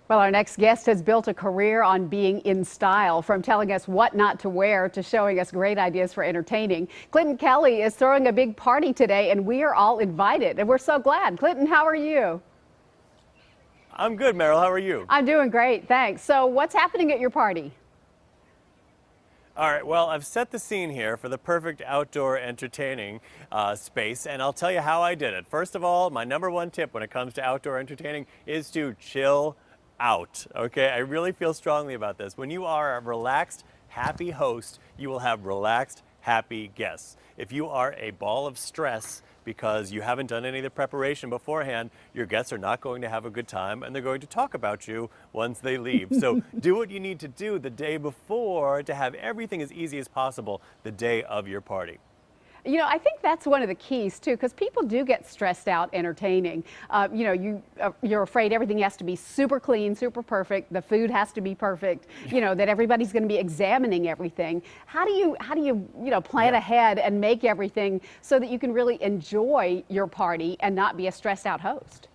Well, our next guest has built a career on being in style, from telling us what not to wear to showing us great ideas for entertaining. Clinton Kelly is throwing a big party today, and we are all invited, and we're so glad. Clinton, how are you? I'm good, Meryl. How are you? I'm doing great, thanks. So what's happening at your party? All right, well, I've set the scene here for the perfect outdoor entertaining space, and I'll tell you how I did it. First of all, my #1 tip when it comes to outdoor entertaining is to chill out, okay? I really feel strongly about this. When you are a relaxed, happy host, you will have relaxed, happy guests. If you are a ball of stress because you haven't done any of the preparation beforehand, your guests are not going to have a good time, and they're going to talk about you once they leave. So do what you need to do the day before to have everything as easy as possible the day of your party. You know, I think that's one of the keys too, because people do get stressed out entertaining. You're afraid everything has to be super clean, super perfect. The food has to be perfect. You know that everybody's going to be examining everything. How do you plan ahead and make everything so that you can really enjoy your party and not be a stressed out host?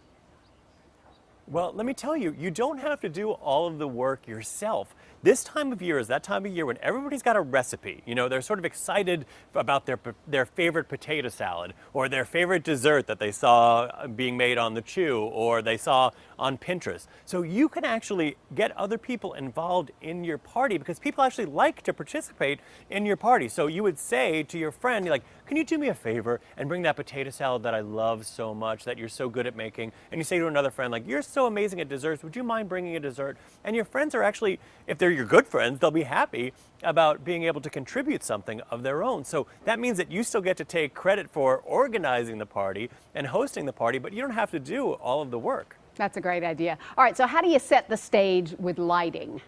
Well, let me tell you, you don't have to do all of the work yourself. This time of year is that time of year when everybody's got a recipe. You know, they're sort of excited about their favorite potato salad or their favorite dessert that they saw being made on the Chew or they saw on Pinterest. So you can actually get other people involved in your party because people actually like to participate in your party. So you would say to your friend, you're like, can you do me a favor and bring that potato salad that I love so much, that you're so good at making? And you say to another friend, like, you're so amazing at desserts, would you mind bringing a dessert? And your friends are actually, if they're your good friends, they'll be happy about being able to contribute something of their own. So that means that you still get to take credit for organizing the party and hosting the party, but you don't have to do all of the work. That's a great idea. All right, so how do you set the stage with lighting?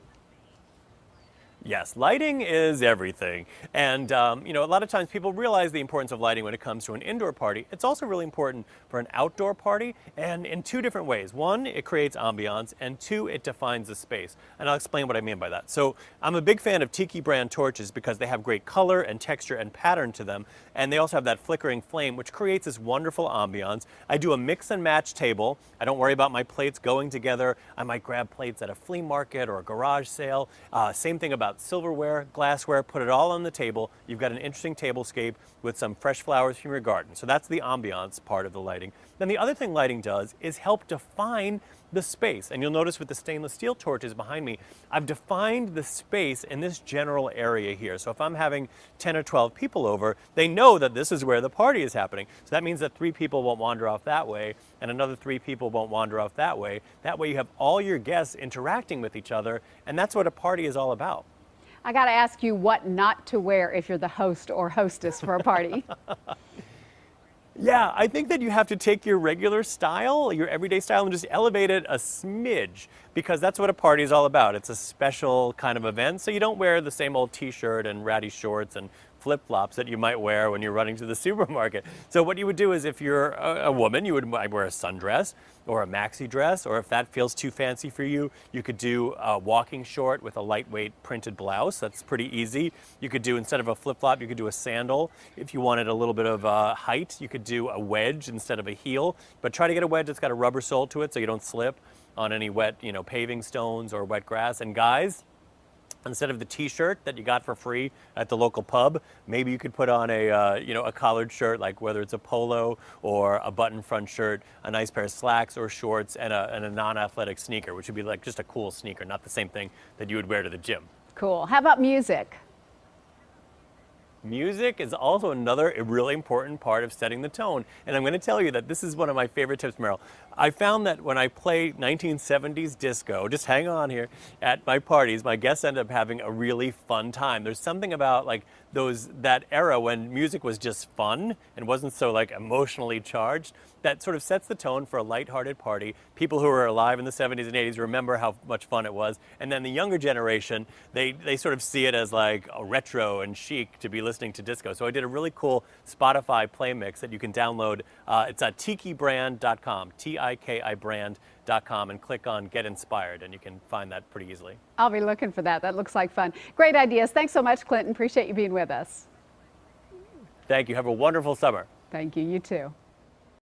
Yes, lighting is everything. And, a lot of times people realize the importance of lighting when it comes to an indoor party. It's also really important for an outdoor party, and in two different ways. One, it creates ambiance, and two, it defines the space. And I'll explain what I mean by that. So I'm a big fan of Tiki brand torches because they have great color and texture and pattern to them. And they also have that flickering flame, which creates this wonderful ambiance. I do a mix and match table. I don't worry about my plates going together. I might grab plates at a flea market or a garage sale. Same thing about silverware, glassware, put it all on the table. You've got an interesting tablescape with some fresh flowers from your garden. So that's the ambiance part of the lighting. Then the other thing lighting does is help define the space. And you'll notice with the stainless steel torches behind me, I've defined the space in this general area here. So if I'm having 10 or 12 people over, they know that this is where the party is happening. So that means that 3 people won't wander off that way and another 3 people won't wander off that way. That way you have all your guests interacting with each other, and that's what a party is all about. I got to ask you what not to wear if you're the host or hostess for a party. Yeah, I think that you have to take your regular style, your everyday style, and just elevate it a smidge, because that's what a party is all about. It's a special kind of event, so you don't wear the same old t-shirt and ratty shorts and flip-flops that you might wear when you're running to the supermarket. So what you would do is, if you're a woman, you would wear a sundress or a maxi dress, or if that feels too fancy for you, you could do a walking short with a lightweight printed blouse. That's pretty easy. You could do, instead of a flip-flop, you could do a sandal. If you wanted a little bit of height, you could do a wedge instead of a heel, but try to get a wedge that's got a rubber sole to it so you don't slip on any wet, paving stones or wet grass. And guys, instead of the t-shirt that you got for free at the local pub, maybe you could put on a collared shirt, like whether it's a polo or a button front shirt, a nice pair of slacks or shorts, and a non-athletic sneaker, which would be like just a cool sneaker, not the same thing that you would wear to the gym. Cool. How about music? Music is also another really important part of setting the tone. And I'm going to tell you that this is one of my favorite tips, Meryl. I found that when I play 1970s disco, just hang on here, at my parties, my guests end up having a really fun time. There's something about that era when music was just fun and wasn't so emotionally charged that sort of sets the tone for a lighthearted party. People who were alive in the 70s and 80s remember how much fun it was. And then the younger generation, they sort of see it as like a retro and chic to be listening to disco. So I did a really cool Spotify play mix that you can download. It's at tikibrand.com, T-I-K-I brand.com, and click on Get Inspired, and you can find that pretty easily. I'll be looking for that. That looks like fun. Great ideas. Thanks so much, Clinton. Appreciate you being with us. Thank you. Have a wonderful summer. Thank you. You too.